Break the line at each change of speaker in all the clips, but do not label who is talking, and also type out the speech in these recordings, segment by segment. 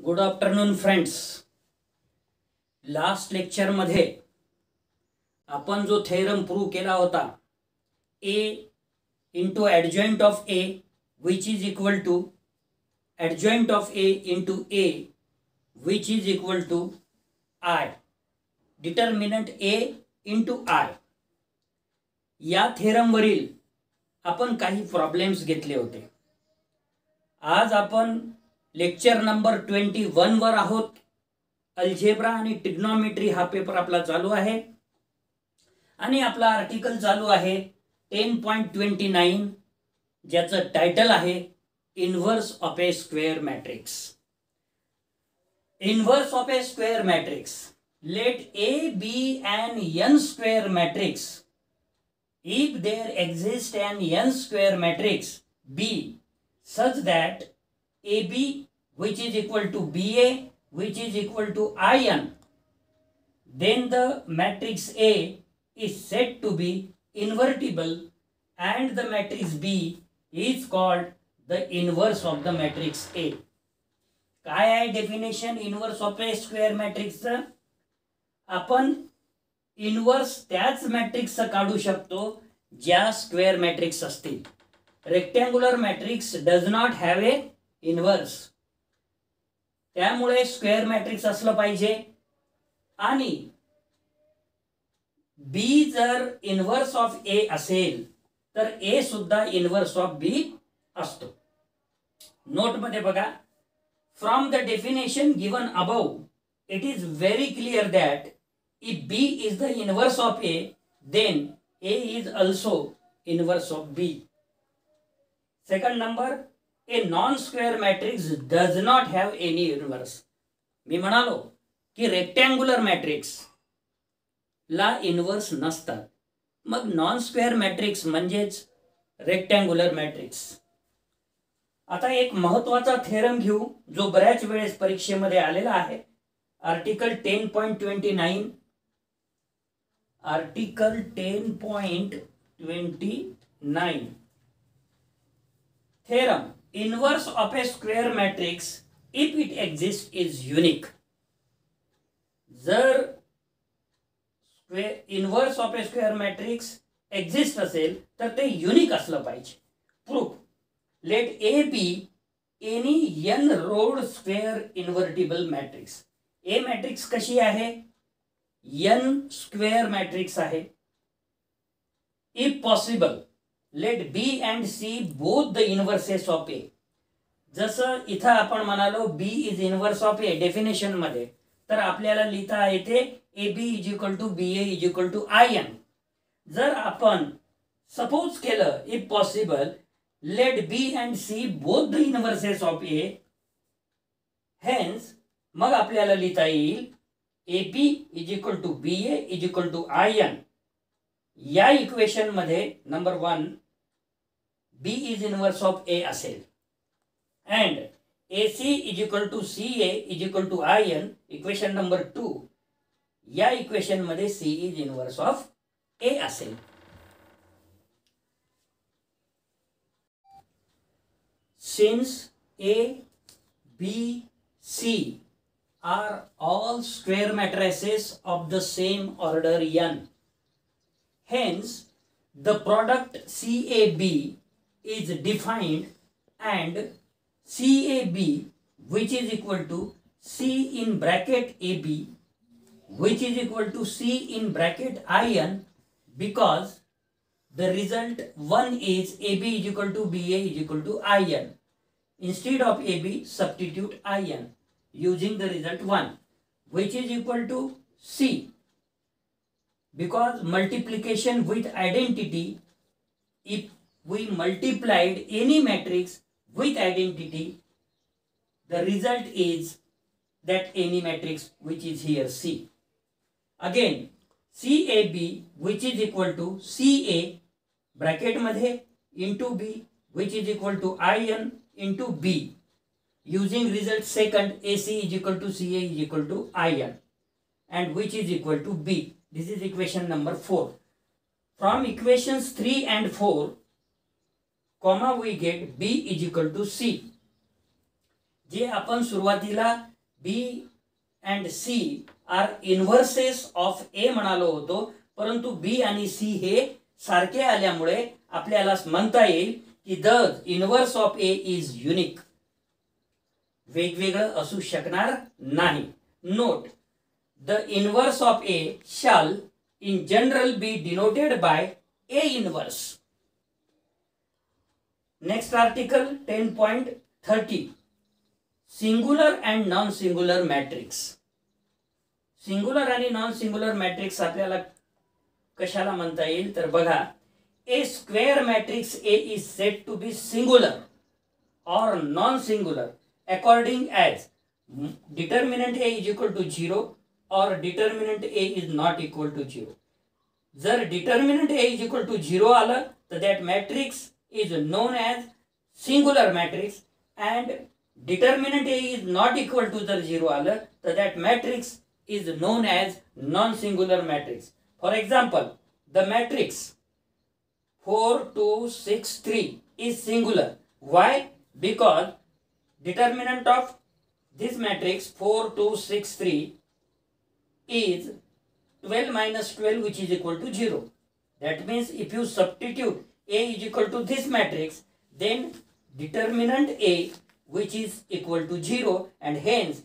Good afternoon friends. Last lecture मध्ये आपण जो थेरम प्रूव्ह केला होता, A into adjoint of A which is equal to adjoint of A into A which is equal to I, determinant A into I. या थेरमवरील आपण काही problems घेतले होते. आज आपण लेक्चर नंबर 21 वर आहोत. अल्जेब्रा आणि ट्रिग्नोमेट्री हा पेपर आपला चालू आहे आणि आपला आर्टिकल चालू आहे 10.29, ज्याचं टायटल आहे inverse of a square matrix. Inverse of a square matrix. Let A B an n square matrix if there exists an n square matrix B such that AB which is equal to BA which is equal to IN, then the matrix A is said to be invertible and the matrix B is called the inverse of the matrix A. काय आहे definition inverse of a square मॅट्रिक्सचं? आपण inverse त्याच मॅट्रिक्सचं काढू शकतो ज्या square matrix असतील. Rectangular matrix does not have a inverse, त्यामुळे स्क्वेअर मॅट्रिक्स असलं पाहिजे. आणि बी जर इनव्हर्स ऑफ ए असेल तर ए सुद्धा इनव्हर्स ऑफ बी असतो. नोट मध्ये बघा, from the definition given above it is very clear that if B is the inverse of A, then A is also inverse of B. Second number, a non-square matrix does not have any inverse. मी म्हणालो की rectangular matrix ला inverse नसतात. मग non square matrix म्हणजेच rectangular matrix. आता एक महत्वाचा theorem घेऊ जो बऱ्याच वेळेस परीक्षेमध्ये आलेला आहे. Article 10.29. Article 10.29. Theorem: inverse of a square matrix if it exists is unique. जर inverse of a square matrix exist असेल तर ते युनिक असलं पाहिजे. Proof: let A be any n rowed square invertible matrix. A matrix कशी आहे? n square matrix आहे. If possible let B and C both the inverses of A. जसं इथं आपण म्हणालो B is inverse of A definition मध्ये, तर आपल्याला लिहिता येते A B is equal to B A is equal to I n. जर आपण सपोज केलं if possible let B and C both the inverses of A, hence मग आपल्याला लिहिता येईल AB is equal to BA is equal to IN. या equation मध्ये number 1 B is inverse of A असेल and AC is equal to CA is equal to IN. Equation number 2 या equation मध्ये C is inverse of A असेल. Since A, B, C are all square matrices of the same order n, hence the product CAB is defined and CAB which is equal to C in bracket AB which is equal to C in bracket IN, because the result 1 is AB is equal to BA is equal to IN. Instead of AB substitute IN using the result 1 which is equal to C, because multiplication with identity, if we multiplied any matrix with identity, the result is that any matrix which is here C. Again CAB which is equal to CA bracket मध्ये into B which is equal to IN into B, using result second AC is equal to CA is equal to IN and which is equal to B. This is equation number 4. From equations 3 and 4 comma we get B is equal to C. जे आपण सुरुवातीला B and C are inverses of A म्हणालो होतो, परंतु B आणि सी हे सारखे आल्यामुळे आपल्याला म्हणता येईल की the inverse of A is unique, वेगवेगळं असू शकणार नाही. Note, the inverse of A shall in general be denoted by A inverse. Next article 10.30, singular and non-singular matrix. Singular आणि non-singular matrix आपल्याला कशाला म्हणता येईल तर बघा, a square matrix A is said to be singular or non-singular according as determinant A is equal to 0 or determinant A is not equal to 0. जर determinant A is equal to 0 आलं तर that matrix is known as singular matrix, and determinant A is not equal to जर 0 आलं तर that matrix is known as non-singular matrix. For example, the matrix 4 2 6 3 is singular. Why? Because determinant of this matrix 4 2 6 3 is 12 minus 12, which is equal to 0. That means if you substitute A is equal to this matrix, then determinant A, which is equal to 0, and hence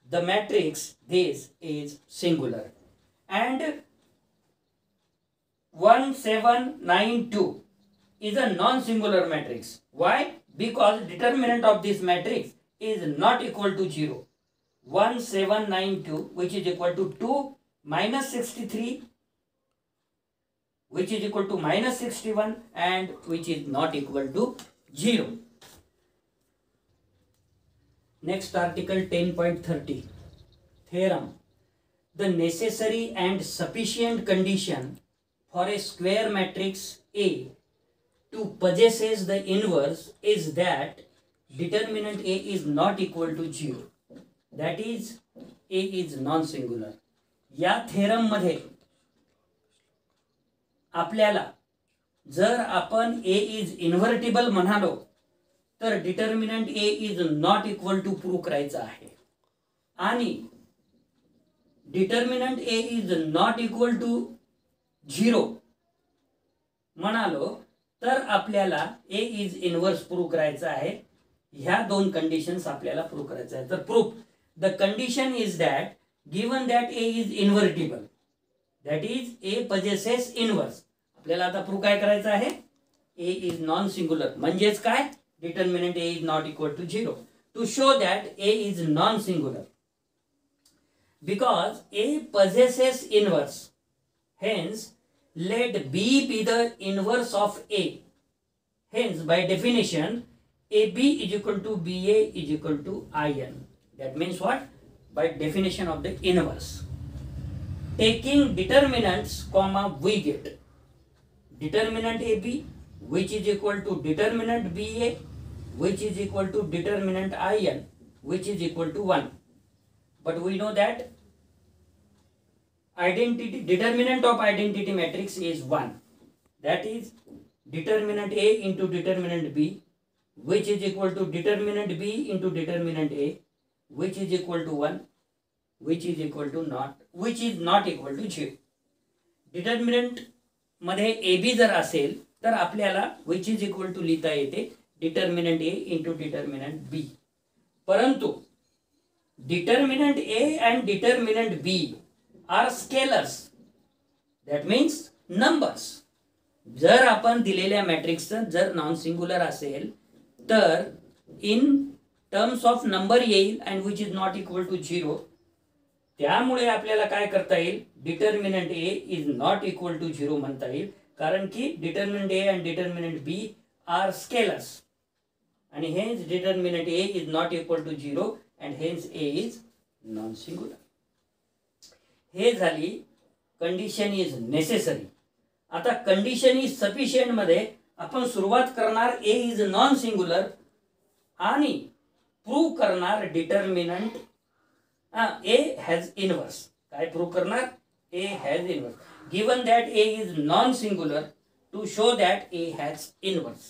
the matrix this is singular. And 1792 is a non-singular matrix. Why? Because determinant of this matrix is not equal to 0. 1792, which is equal to 2 minus 63, which is equal to minus 61, and which is not equal to 0. Next article 10.30, theorem. The necessary and sufficient condition for a square matrix A to possesses the inverse is that determinant A is not equal to 0. That is, A is non-singular. या theorem मध्ये आपल्याला जर आपण A is invertible म्हणालो तर determinant A is not equal to प्रूव्ह करायचं आहे, आणि determinant A is not equal to 0 म्हणालो तर आपल्याला A इज इन्व्हर्स प्रूव्ह करायचं आहे. ह्या दोन कंडिशन्स आपल्याला प्रूव्ह करायचं आहे. तर proof the condition is that given that A is invertible, that is A possesses inverse. आपल्याला आता प्रूव्ह काय करायचं आहे, A is non singular म्हणजेच काय, determinant A is not equal to 0. To show that A is non singular, because A possesses inverse, hence let B be the inverse of A. Hence by definition AB is equal to BA is equal to IN. That means what? By definition of the inverse. Taking determinants, comma, we get determinant AB, which is equal to determinant BA, which is equal to determinant IN, which is equal to 1. But we know that determinant of identity matrix is 1. That is determinant A into determinant B, which is equal to determinant B into determinant A, which is equal to 1, which is equal to which is not equal to 0. Determinant मध्ये AB जर असेल तर आपल्याला which is equal to लिहिता येते determinant A into determinant B. परंतु determinant A and determinant B are scalars. That means numbers. जर आपण दिलेल्या मॅट्रिक्सचं जर नॉन सिंग्युलर असेल तर इन टर्म्स ऑफ नंबर येईल and which is not equal to 0. त्यामुळे आपल्याला काय करता येईल, determinant A is not equal to 0 म्हणता येईल, कारण की determinant A and determinant B are scalars आणि hence determinant A is not equal to 0 and hence A is non singular. हे झाली कंडिशन इज नेसेसरी. आता कंडिशन इज सफिशियंट मध्ये आपण सुरुवात करणार A इज नॉन सिंग्युलर आणि प्रूव्ह करणार डिटर्मिनंट A has inverse. काय प्रूव्ह करणार, A has inverse. Given that A is non-singular, to show that A has inverse.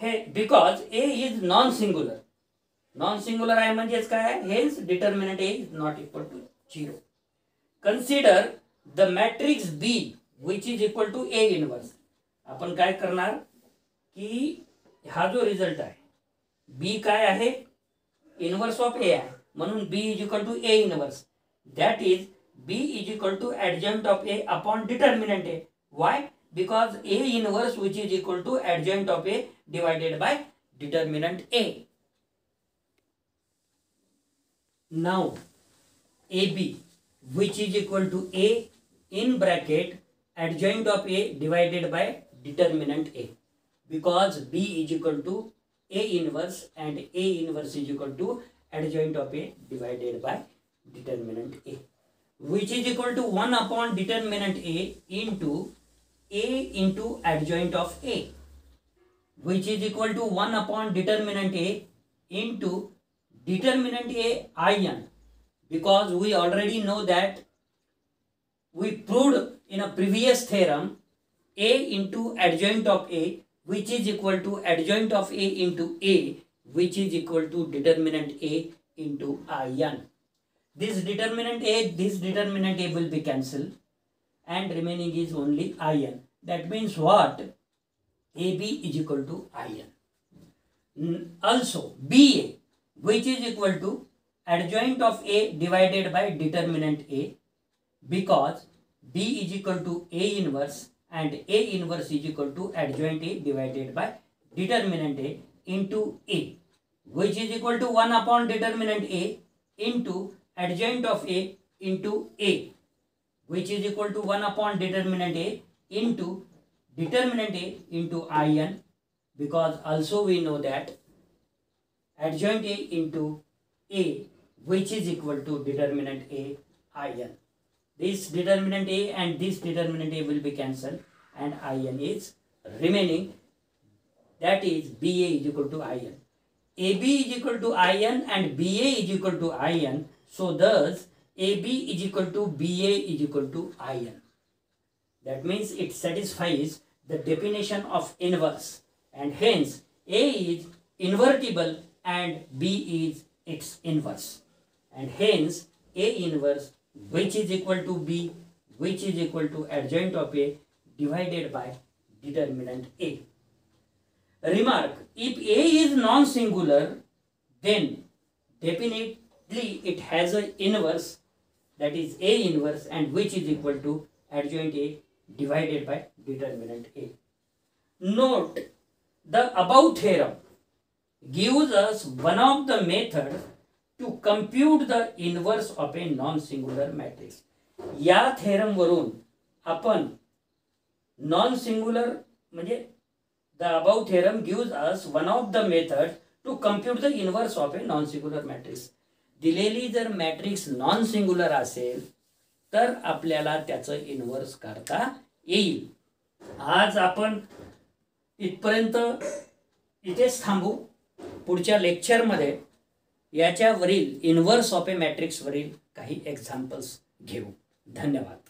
Hey, because A is non-singular, non singular आहे म्हणजेच काय, hence determinant A is not equal to 0. Consider the matrix B which is equal to A inverse. आपण काय करणार की हा जो result आहे बी काय आहे, इनवर्स ऑफ ए आहे, म्हणून B is equal to A inverse. That is B is equal to adjoint of A upon determinant A. Why? Because A inverse which is equal to adjoint of A divided by determinant A. Now AB which is equal to A in bracket adjoint of A divided by determinant A, because B is equal to A inverse and A inverse is equal to adjoint of A divided by determinant A, which is equal to 1 upon determinant A into adjoint of A, which is equal to 1 upon determinant A into determinant A in, because we already know that we proved in a previous theorem A into adjoint of A which is equal to adjoint of A into A which is equal to determinant A into in. This determinant A will be cancelled and remaining is only in. That means what? AB is equal to in. Also BA which is equal to adjoint of A divided by determinant A, because B is equal to A inverse and A inverse is equal to adjoint A divided by determinant A into A, which is equal to 1 upon determinant A into adjoint of A into A, which is equal to 1 upon determinant A into determinant A into in, because also we know that adjoint A into A which is equal to determinant A in. This determinant A and this determinant A will be cancelled and in is remaining. That is BA is equal to in. AB is equal to in and BA is equal to in. So thus AB is equal to BA is equal to in. That means it satisfies the definition of inverse and hence A is invertible and B is its inverse, and hence A inverse which is equal to B which is equal to adjoint of A divided by determinant A. Remark, if A is non-singular then definitely it has an inverse, that is A inverse, and which is equal to adjoint A divided by determinant A. Note, the above theorem gives us one of the methods to compute the inverse of a non-singular matrix. या theorem वरून आपण non-singular म्हणजे the above theorem gives us one of the methods to compute the inverse of a non-singular matrix. दिलेली जर matrix non singular असेल तर आपल्याला त्याचं इन्व्हर्स काढता येईल. आज आपण इथपर्यंत इथेच थांबू. पुढच्या लेक्चरमध्ये याच्यावरील इन्व्हर्स ऑफ ए मॅट्रिक्स वरील काही एक्झाम्पल्स घेऊ. धन्यवाद.